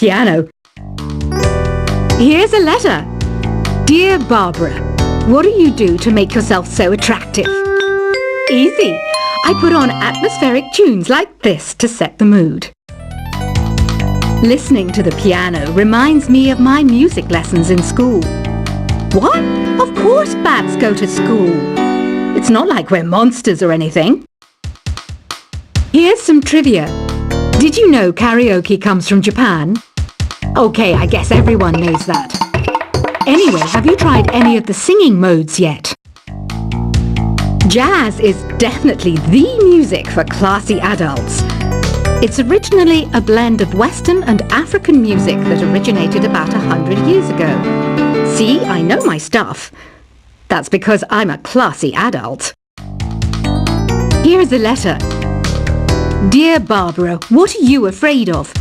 piano. Here's a letter. Dear Barbara, what do you do to make yourself so attractive? Easy. I put on atmospheric tunes like this to set the mood. Listening to the piano reminds me of my music lessons in school. What? Of course bats go to school. It's not like we're monsters or anything. Here's some trivia. Did you know karaoke comes from Japan? Okay, I guess everyone knows that. Anyway, have you tried any of the singing modes yet? Jazz is definitely the music for classy adults. It's originally a blend of Western and African music that originated about 100 years ago. See, I know my stuff. That's because I'm a classy adult. Here's a letter. Dear Barbara, what are you afraid of?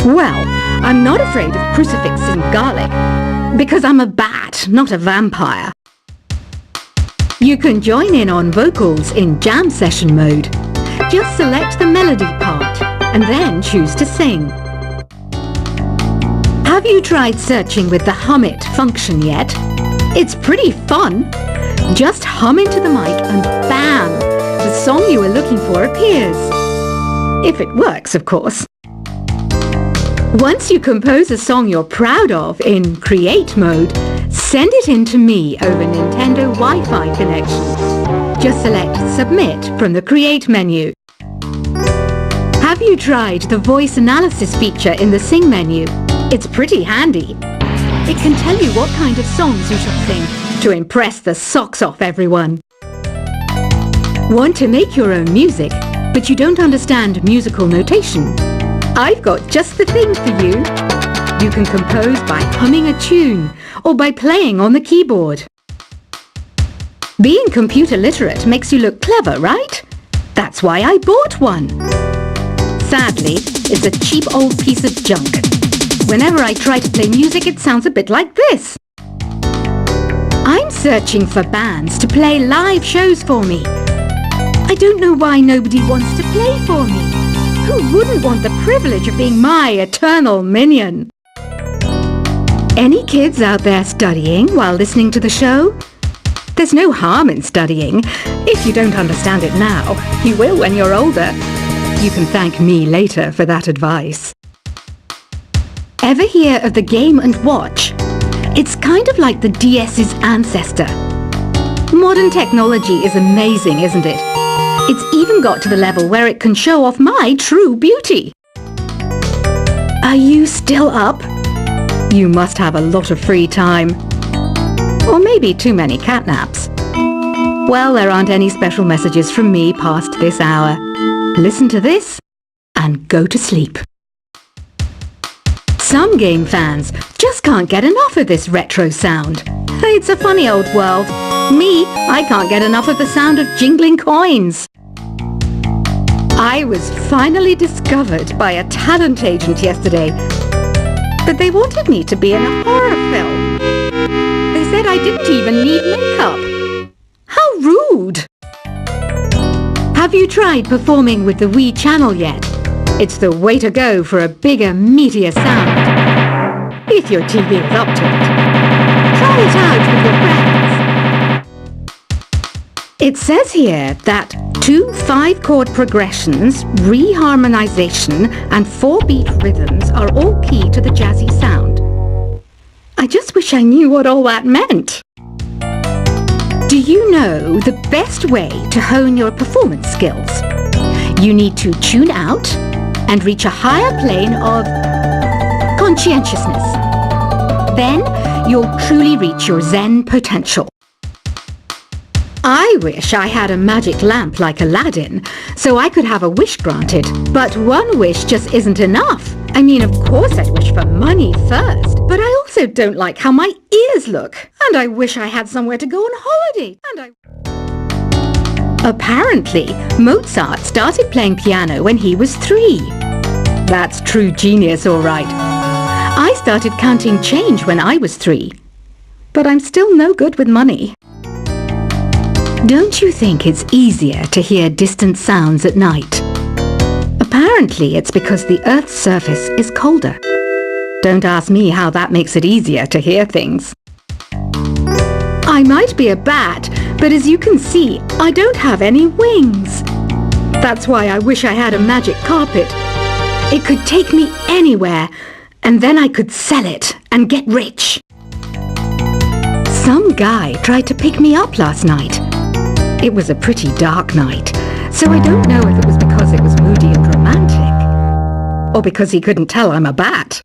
Well, I'm not afraid of crucifix and garlic, because I'm a bat, not a vampire. You can join in on vocals in jam session mode. Just select the melody part and then choose to sing. Have you tried searching with the Hum It function yet? It's pretty fun. Just hum into the mic and bam! The song you were looking for appears. If it works, of course. Once you compose a song you're proud of in Create mode, send it in to me over Nintendo Wi-Fi connection. Just select Submit from the Create menu. Have you tried the voice analysis feature in the Sing menu? It's pretty handy. It can tell you what kind of songs you should sing to impress the socks off everyone. Want to make your own music, but you don't understand musical notation? I've got just the thing for you. You can compose by humming a tune or by playing on the keyboard. Being computer literate makes you look clever, right? That's why I bought one. Sadly, it's a cheap old piece of junk. Whenever I try to play music, it sounds a bit like this. I'm searching for bands to play live shows for me. I don't know why nobody wants to play for me. Who wouldn't want the privilege of being my eternal minion? Any kids out there studying while listening to the show? There's no harm in studying. If you don't understand it now, you will when you're older. You can thank me later for that advice. Ever hear of the Game & Watch? It's kind of like the DS's ancestor. Modern technology is amazing, isn't it? It's even got to the level where it can show off my true beauty. Are you still up? You must have a lot of free time. Or maybe too many catnaps. Well, there aren't any special messages from me past this hour. Listen to this and go to sleep. Some game fans just can't get enough of this retro sound. It's a funny old world. Me, I can't get enough of the sound of jingling coins. I was finally discovered by a talent agent yesterday, but they wanted me to be in a horror film. They said I didn't even need makeup. How rude! Have you tried performing with the Wii channel yet? It's the way to go for a bigger, meatier sound. If your TV is up to it. Try it out with your friends. It says here that 2 5-chord progressions, reharmonization, and 4-beat rhythms are all key to the jazzy sound. I just wish I knew what all that meant. Do you know the best way to hone your performance skills? You need to tune out and reach a higher plane of conscientiousness. Then you'll truly reach your Zen potential. I wish I had a magic lamp like Aladdin, so I could have a wish granted. But one wish just isn't enough. I mean, of course I'd wish for money first, but I also don't like how my ears look. And I wish I had somewhere to go on holiday. Apparently, Mozart started playing piano when he was 3. That's true genius, all right. I started counting change when I was 3. But I'm still no good with money. Don't you think it's easier to hear distant sounds at night? Apparently, it's because the Earth's surface is colder. Don't ask me how that makes it easier to hear things. I might be a bat, but as you can see, I don't have any wings. That's why I wish I had a magic carpet. It could take me anywhere, and then I could sell it and get rich. Some guy tried to pick me up last night. It was a pretty dark night, so I don't know if it was because it was moody and romantic, or because he couldn't tell I'm a bat.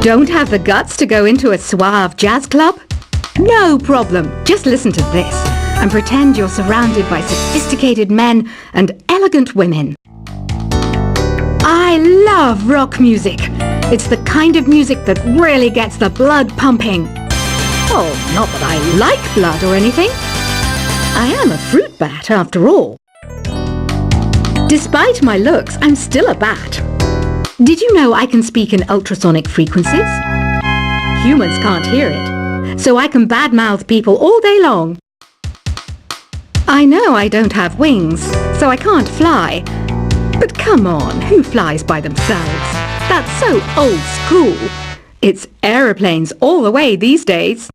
Don't have the guts to go into a suave jazz club? No problem. Just listen to this and pretend you're surrounded by sophisticated men and elegant women. I love rock music. It's the kind of music that really gets the blood pumping. Oh, not that I like blood or anything. I am a fruit bat after all. Despite my looks, I'm still a bat. Did you know I can speak in ultrasonic frequencies? Humans can't hear it, so I can badmouth people all day long. I know I don't have wings, so I can't fly. But come on, who flies by themselves? That's so old school. It's aeroplanes all the way these days.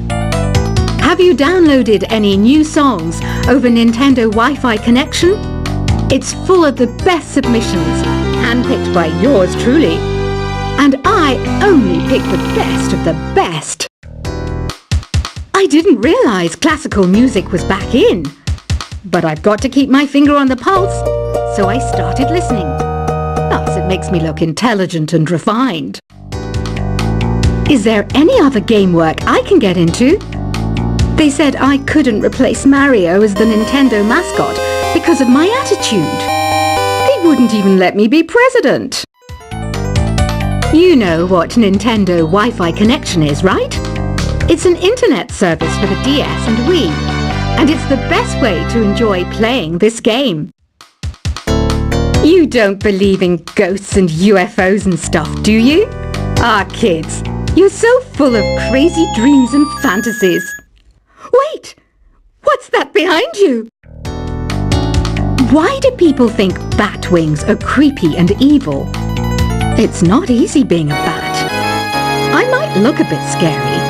Have you downloaded any new songs over Nintendo Wi-Fi connection? It's full of the best submissions, handpicked by yours truly. And I only pick the best of the best. I didn't realize classical music was back in. But I've got to keep my finger on the pulse, so I started listening. Plus, it makes me look intelligent and refined. Is there any other game work I can get into? They said I couldn't replace Mario as the Nintendo mascot because of my attitude. They wouldn't even let me be president. You know what Nintendo Wi-Fi connection is, right? It's an internet service for the DS and Wii, and it's the best way to enjoy playing this game. You don't believe in ghosts and UFOs and stuff, do you? Ah, kids, you're so full of crazy dreams and fantasies. Wait! What's that behind you? Why do people think bat wings are creepy and evil? It's not easy being a bat. I might look a bit scary,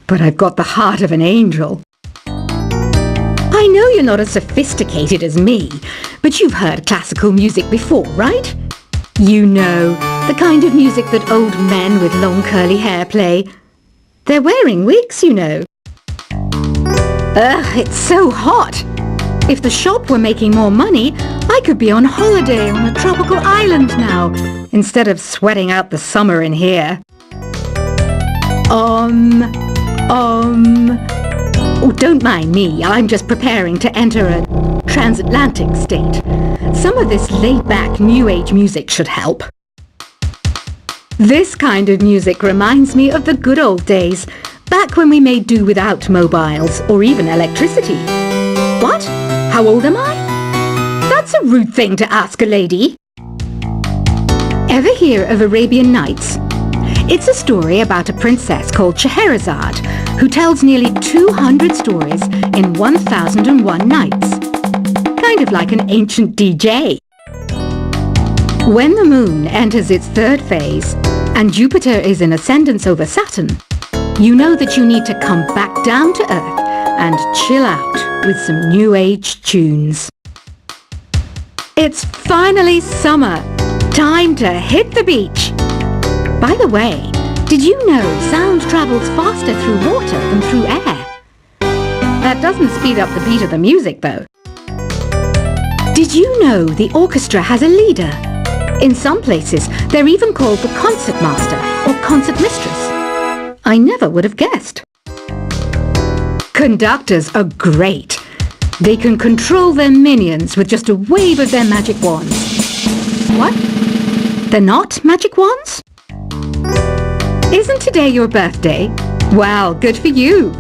but I've got the heart of an angel. I know you're not as sophisticated as me, but you've heard classical music before, right? You know, the kind of music that old men with long curly hair play. They're wearing wigs, you know. Ugh, it's so hot. If the shop were making more money, I could be on holiday on a tropical island now, instead of sweating out the summer in here. Oh, don't mind me. I'm just preparing to enter a transatlantic state. Some of this laid-back New Age music should help. This kind of music reminds me of the good old days, back when we made do without mobiles or even electricity. What? How old am I? That's a rude thing to ask a lady. Ever hear of Arabian Nights? It's a story about a princess called Scheherazade who tells nearly 200 stories in 1001 nights. Kind of like an ancient DJ. When the moon enters its third phase and Jupiter is in ascendance over Saturn, you know that you need to come back down to Earth and chill out with some New Age tunes. It's finally summer. Time to hit the beach. By the way, did you know sound travels faster through water than through air? That doesn't speed up the beat of the music, though. Did you know the orchestra has a leader? In some places, they're even called the concert master or concert mistress. I never would have guessed. Conductors are great. They can control their minions with just a wave of their magic wands. What? They're not magic wands? Isn't today your birthday? Well, good for you.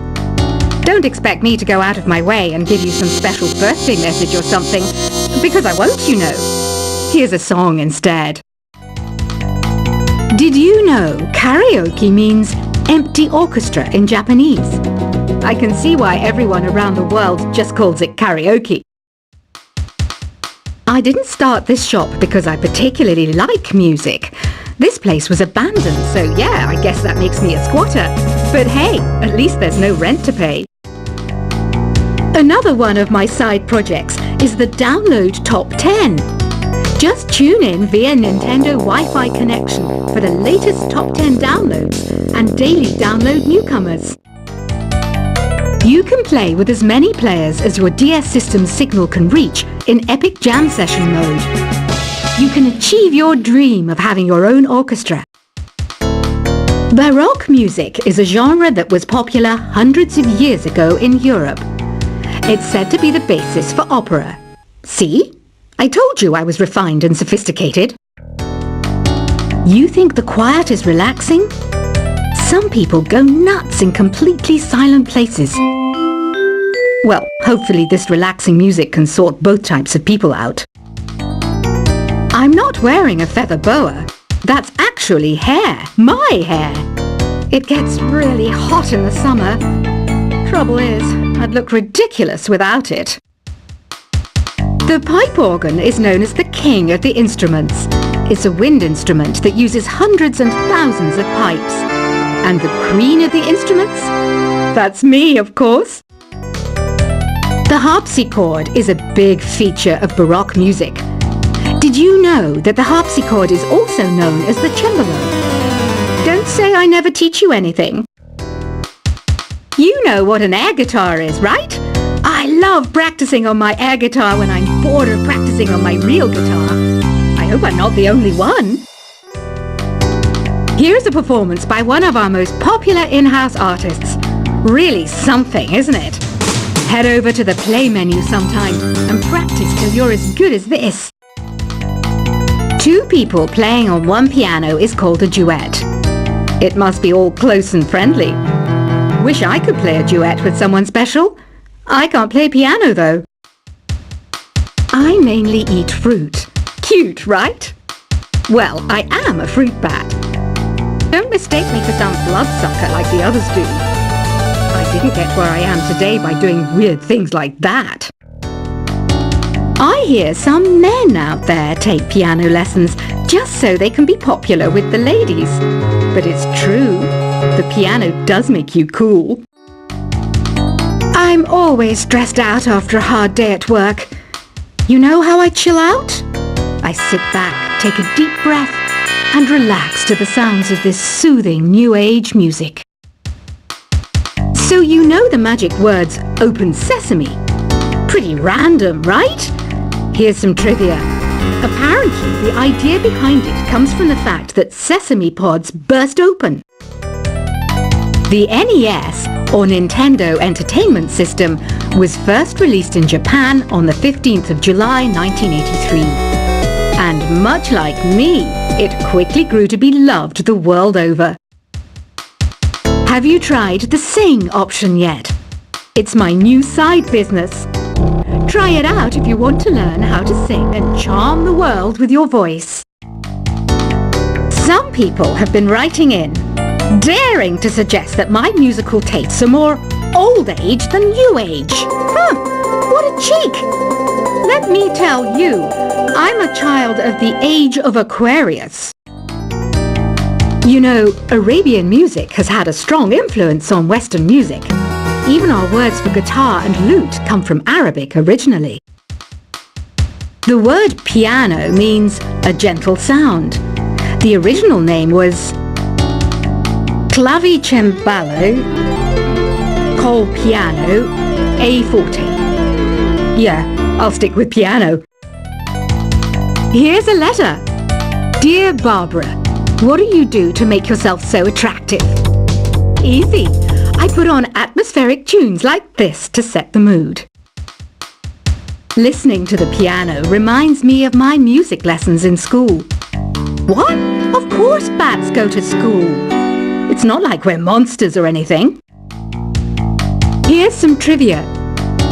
Don't expect me to go out of my way and give you some special birthday message or something, because I won't, you know. Here's a song instead. Did you know karaoke means empty orchestra in Japanese? I can see why everyone around the world just calls it karaoke. I didn't start this shop because I particularly like music. This place was abandoned, so yeah, I guess that makes me a squatter. But hey, at least there's no rent to pay. Another one of my side projects is the Download Top 10. Just tune in via Nintendo Wi-Fi connection for the latest Top 10 downloads and daily download newcomers. You can play with as many players as your DS system's signal can reach in Epic Jam Session mode. You can achieve your dream of having your own orchestra. Baroque music is a genre that was popular hundreds of years ago in Europe. It's said to be the basis for opera. See? I told you I was refined and sophisticated. You think the quiet is relaxing? Some people go nuts in completely silent places. Well, hopefully this relaxing music can sort both types of people out. I'm not wearing a feather boa. That's actually hair. My hair. It gets really hot in the summer. Trouble is, I'd look ridiculous without it. The pipe organ is known as the king of the instruments. It's a wind instrument that uses hundreds and thousands of pipes. And the queen of the instruments? That's me, of course. The harpsichord is a big feature of Baroque music. Did you know that the harpsichord is also known as the cembalo? Don't say I never teach you anything. You know what an air guitar is, right? I love practicing on my air guitar when I'm bored of practicing on my real guitar. I hope I'm not the only one. Here's a performance by one of our most popular in-house artists. Really something, isn't it? Head over to the play menu sometime and practice till you're as good as this. Two people playing on one piano is called a duet. It must be all close and friendly. Wish I could play a duet with someone special. I can't play piano though. I mainly eat fruit. Cute, right? Well, I am a fruit bat. Don't mistake me for some bloodsucker like the others do. I didn't get where I am today by doing weird things like that. I hear some men out there take piano lessons just so they can be popular with the ladies. But it's true, the piano does make you cool. I'm always stressed out after a hard day at work. You know how I chill out? I sit back, take a deep breath, and relax to the sounds of this soothing new age music. So you know the magic words "open sesame." Pretty random, right? Here's some trivia. Apparently, the idea behind it comes from the fact that sesame pods burst open. The NES, or Nintendo Entertainment System, was first released in Japan on the 15th of July 1983. And much like me, it quickly grew to be loved the world over. Have you tried the Sing option yet? It's my new side business. Try it out if you want to learn how to sing and charm the world with your voice. Some people have been writing in, daring to suggest that my musical tastes are more old age than new age. Huh, what a cheek! Let me tell you, I'm a child of the age of Aquarius. You know, Arabian music has had a strong influence on Western music. Even our words for guitar and lute come from Arabic originally. The word piano means a gentle sound. The original name was clavicembalo col piano a forte. Yeah, I'll stick with piano. Here's a letter. Dear Barbara, what do you do to make yourself so attractive? Easy. I put on atmospheric tunes like this to set the mood. Listening to the piano reminds me of my music lessons in school. What? Of course bats go to school. It's not like we're monsters or anything. Here's some trivia.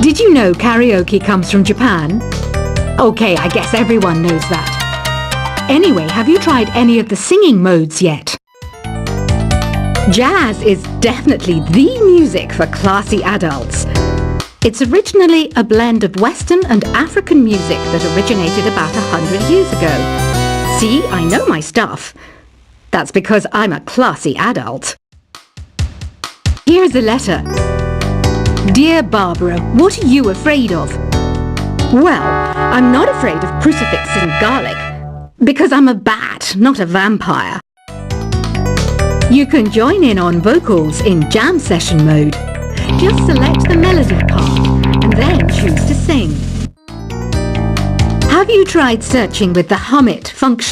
Did you know karaoke comes from Japan? Okay, I guess everyone knows that. Anyway, have you tried any of the singing modes yet? Jazz is definitely the music for classy adults. It's originally a blend of Western and African music that originated about 100 years ago. See, I know my stuff. That's because I'm a classy adult. Here's a letter. Dear Barbara, what are you afraid of? Well, I'm not afraid of crucifixes and garlic, because I'm a bat, not a vampire. You can join in on vocals in jam session mode. Just select the melody part and then choose to sing. Have you tried searching with the Hum It function?